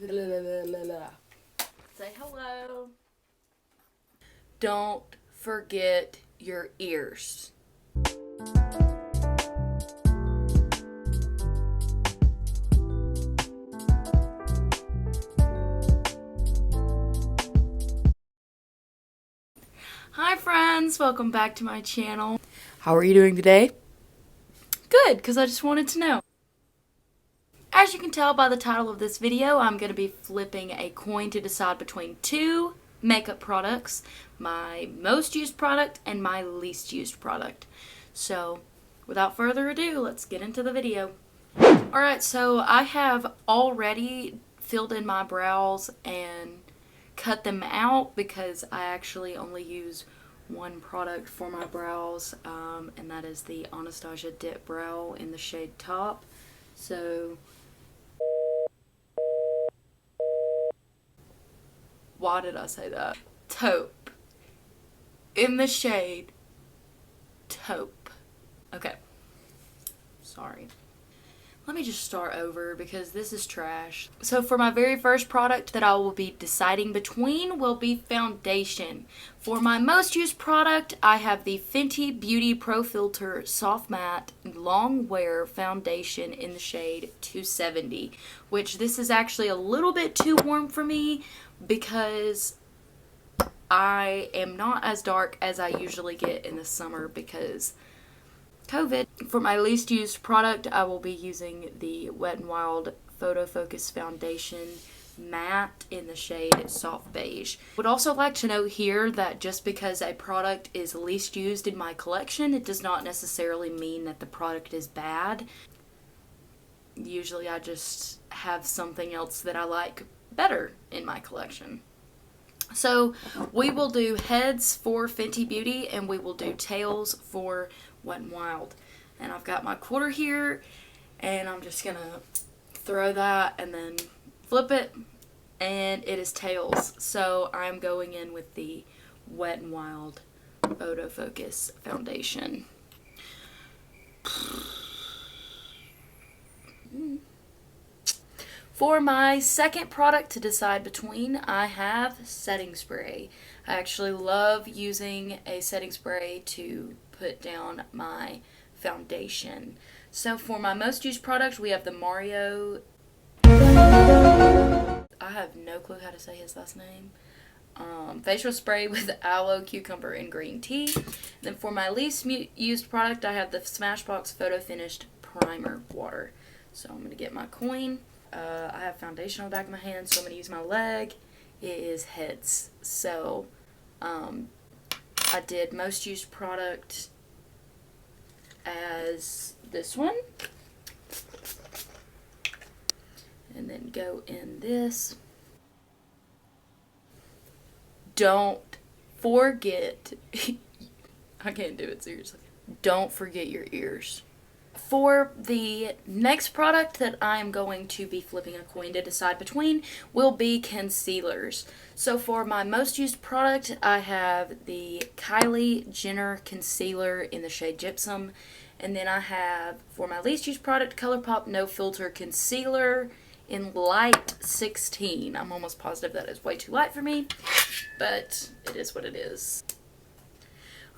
Say hello. Don't forget your ears. Hi friends, welcome back to my channel. How are you doing today? Good, because I just wanted to know. As you can tell by the title of this video, I'm going to be flipping a coin to decide between two makeup products, my most used product and my least used product. So, without further ado, let's get into the video. Alright, so I have already filled in my brows and cut them out because I actually only use one product for my brows, and that is the Anastasia Dip Brow in the shade Top. So, why did I say that? Taupe. In the shade Taupe. Okay. Sorry. Let me just start over because this is trash. So for my very first product that I will be deciding between will be foundation. For my most used product, I have the Fenty Beauty Pro Filter Soft Matte Long Wear Foundation in the shade 270, which this is actually a little bit too warm for me because I am not as dark as I usually get in the summer because COVID. For my least used product, I will be using the Wet n Wild Photo Focus Foundation Matte in the shade Soft Beige. Would also like to note here that just because a product is least used in my collection, it does not necessarily mean that the product is bad. Usually I just have something else that I like better in my collection. So we will do heads for Fenty Beauty and we will do tails for Wet n Wild. And I've got my quarter here and I'm just gonna throw that and then flip it and it is tails. So I'm going in with the Wet n Wild Photo Focus Foundation. For my second product to decide between, I have setting spray. I actually love using a setting spray to put down my foundation. So for my most used product, we have the Mario. I have no clue how to say his last name. Facial spray with aloe, cucumber, and green tea. And then for my least used product, I have the Smashbox Photo Finished Primer Water. So I'm going to get my coin. I have foundation on the back of my hand, so I'm going to use my leg. It is heads. So, I did most used product as this one. And then go in this. Don't forget, I can't do it seriously. Don't forget your ears. For the next product that I am going to be flipping a coin to decide between will be concealers. So for my most used product, I have the Kylie Jenner Concealer in the shade Gypsum. And then I have, for my least used product, ColourPop No Filter Concealer in Light 16. I'm almost positive that is way too light for me, but it is what it is.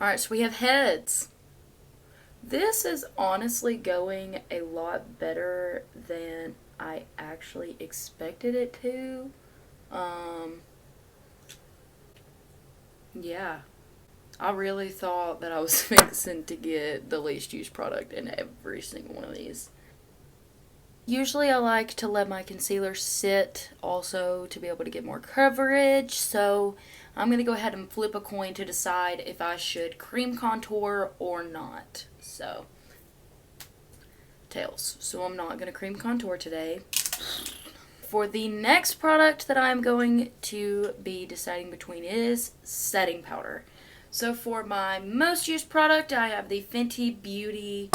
Alright, so we have heads. This is honestly going a lot better than I actually expected it to. Yeah. I really thought that I was fixing to get the least used product in every single one of these. Usually I like to let my concealer sit also to be able to get more coverage, so I'm going to go ahead and flip a coin to decide if I should cream contour or not. So, tails. So I'm not going to cream contour today. For the next product that I'm going to be deciding between is setting powder. So for my most used product, I have the Fenty Beauty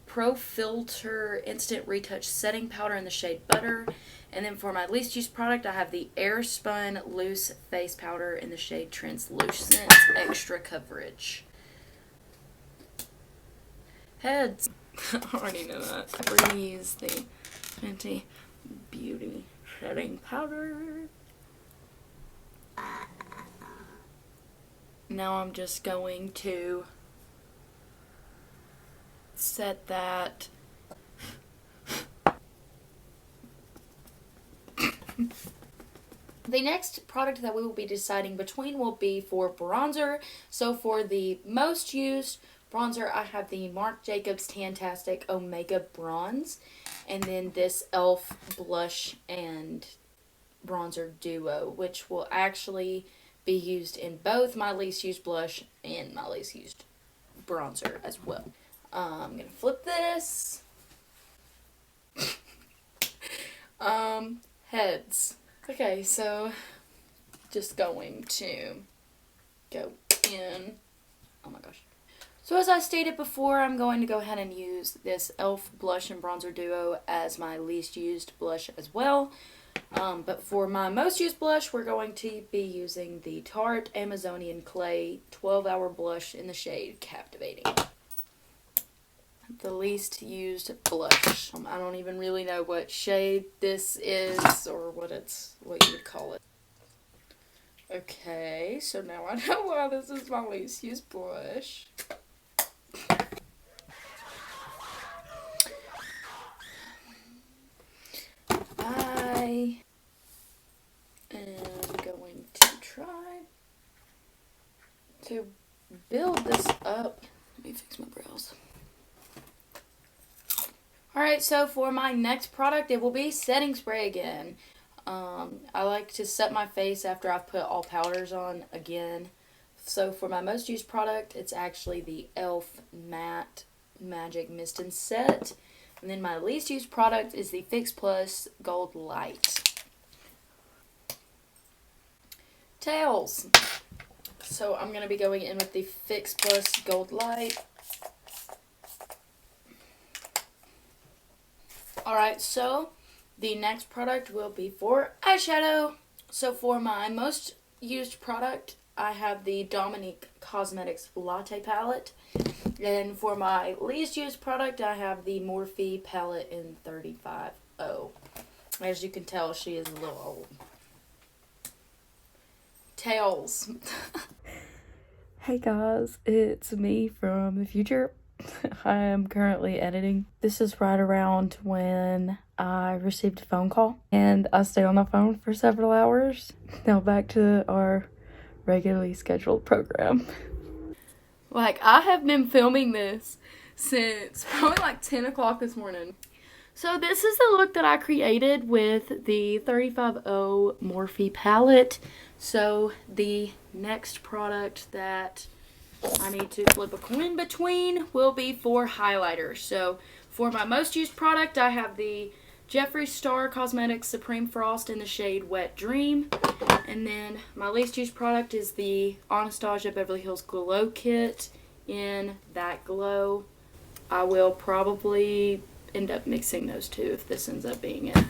Pro Filter Instant Retouch Setting Powder in the shade Butter. And then for my least used product, I have the Airspun Loose Face Powder in the shade Translucent Extra Coverage. Heads. I already know that. We're going to use the Fenty Beauty setting powder. Now I'm just going to set that. The next product that we will be deciding between will be for bronzer. So for the most used bronzer, I have the Marc Jacobs Tantastic Omega Bronze. And then this e.l.f. blush and bronzer duo, which will actually be used in both my least used blush and my least used bronzer as well. I'm going to flip this. Heads. Okay, so just going to go in. Oh my gosh. So as I stated before, I'm going to go ahead and use this e.l.f. blush and bronzer duo as my least used blush as well. But for my most used blush, we're going to be using the Tarte Amazonian Clay 12-Hour Blush in the shade Captivating. The least used blush. I don't even really know what shade this is or what you would call it. Okay, so now I know why this is my least used blush. I am going to try to build this up. Let me fix my brows. Alright, so for my next product, it will be setting spray again. I like to set my face after I've put all powders on again. So for my most used product, it's actually the e.l.f. Matte Magic Mist and Set. And then my least used product is the Fix Plus Gold Light. Tails. So I'm going to be going in with the Fix Plus Gold Light. Alright, so the next product will be for eyeshadow. So for my most used product, I have the Dominique Cosmetics Latte Palette. And for my least used product, I have the Morphe palette in 35O. As you can tell, she is a little old. Tails. Hey guys, it's me from the future. I am currently editing. This is right around when I received a phone call and I stayed on the phone for several hours. Now back to our regularly scheduled program. Like, I have been filming this since probably like 10 o'clock this morning. So this is the look that I created with the 35O Morphe palette. So the next product that I need to flip a coin between will be for highlighters. So for my most used product, I have the Jeffree Star Cosmetics Supreme Frost in the shade Wet Dream. And then my least used product is the Anastasia Beverly Hills Glow Kit in That Glow. I will probably end up mixing those two if this ends up being it.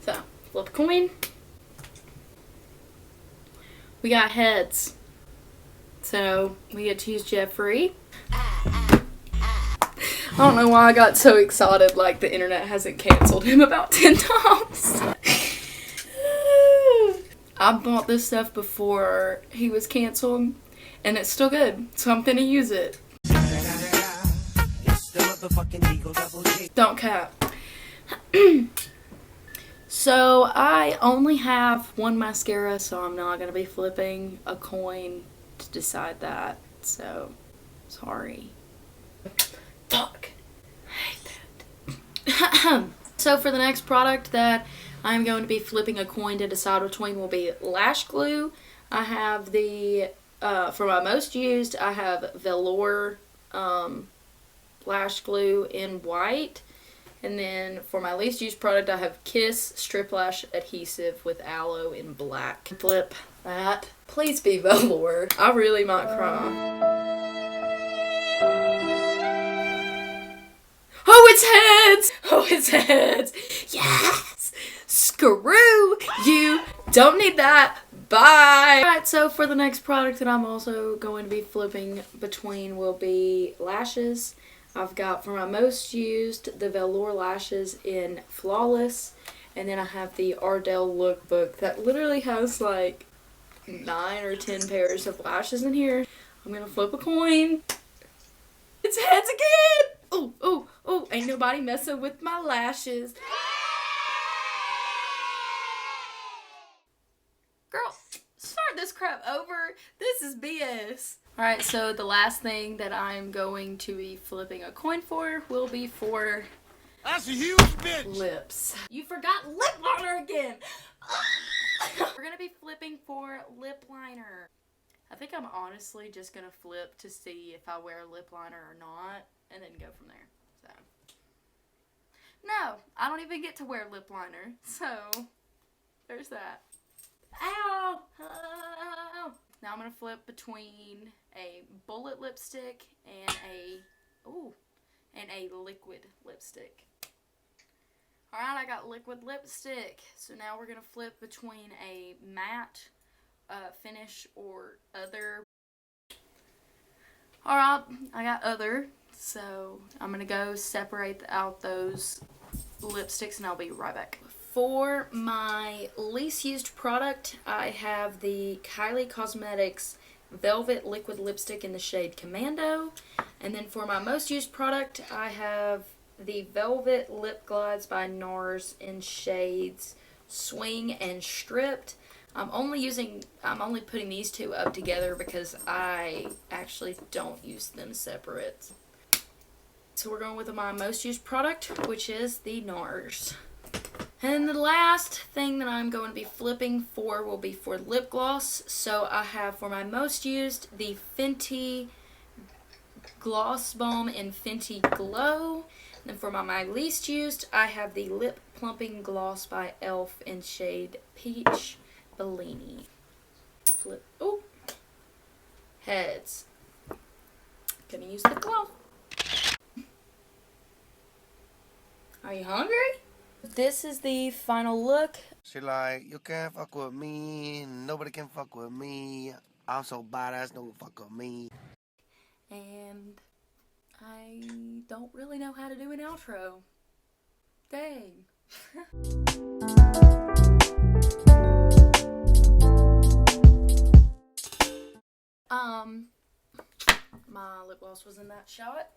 So, flip a coin. We got heads. So, we get to use Jeffree. I don't know why I got so excited, like the internet hasn't canceled him about 10 times. I bought this stuff before he was canceled, and it's still good, so I'm gonna use it. Don't cap. So I only have one mascara, so I'm not gonna be flipping a coin to decide that. So sorry. Fuck. I hate that. So for the next product that I'm going to be flipping a coin to decide between will be lash glue. I have the for my most used, I have Velour lash glue in white. And then for my least used product, I have Kiss Strip Lash Adhesive with Aloe in black. Flip that. Please be Velour. I really might cry. Oh, it's heads! Oh, it's heads! Yes! Screw you! Don't need that. Bye! Alright, so for the next product that I'm also going to be flipping between will be lashes. I've got for my most used the Velour lashes in Flawless, And then I have the Ardell lookbook that literally has like 9 or 10 pairs of lashes in here. I'm gonna flip a coin. It's heads again! Oh, oh, oh, ain't nobody messing with my lashes. Girl, start this crap over. This is BS. Alright, so the last thing that I'm going to be flipping a coin for will be for... That's a huge bitch! Lips. You forgot lip liner again! We're gonna be flipping for lip liner. I think I'm honestly just gonna flip to see if I wear lip liner or not, and then go from there. So, no, I don't even get to wear lip liner, so there's that. Ow! Ow! Now I'm gonna flip between a bullet lipstick and a liquid lipstick. Alright, I got liquid lipstick. So now we're gonna flip between a matte finish or other. Alright, I got other. So I'm gonna go separate out those lipsticks and I'll be right back. For my least used product, I have the Kylie Cosmetics Velvet Liquid Lipstick in the shade Commando. And then for my most used product, I have the Velvet Lip Glides by NARS in shades Swing and Stripped. I'm only putting these two up together because I actually don't use them separate. So we're going with my most used product, which is the NARS. And the last thing that I'm going to be flipping for will be for lip gloss. So I have for my most used the Fenty Gloss Balm in Fenty Glow. And then for my least used, I have the Lip Plumping Gloss by e.l.f. in shade Peach Bellini. Flip. Oh! Heads. Gonna use the glow. Are you hungry? This is the final look. She like, you can't fuck with me, nobody can fuck with me. I'm so badass, no one fuck with me. And I don't really know how to do an outro. Dang. My lip gloss was in that shot.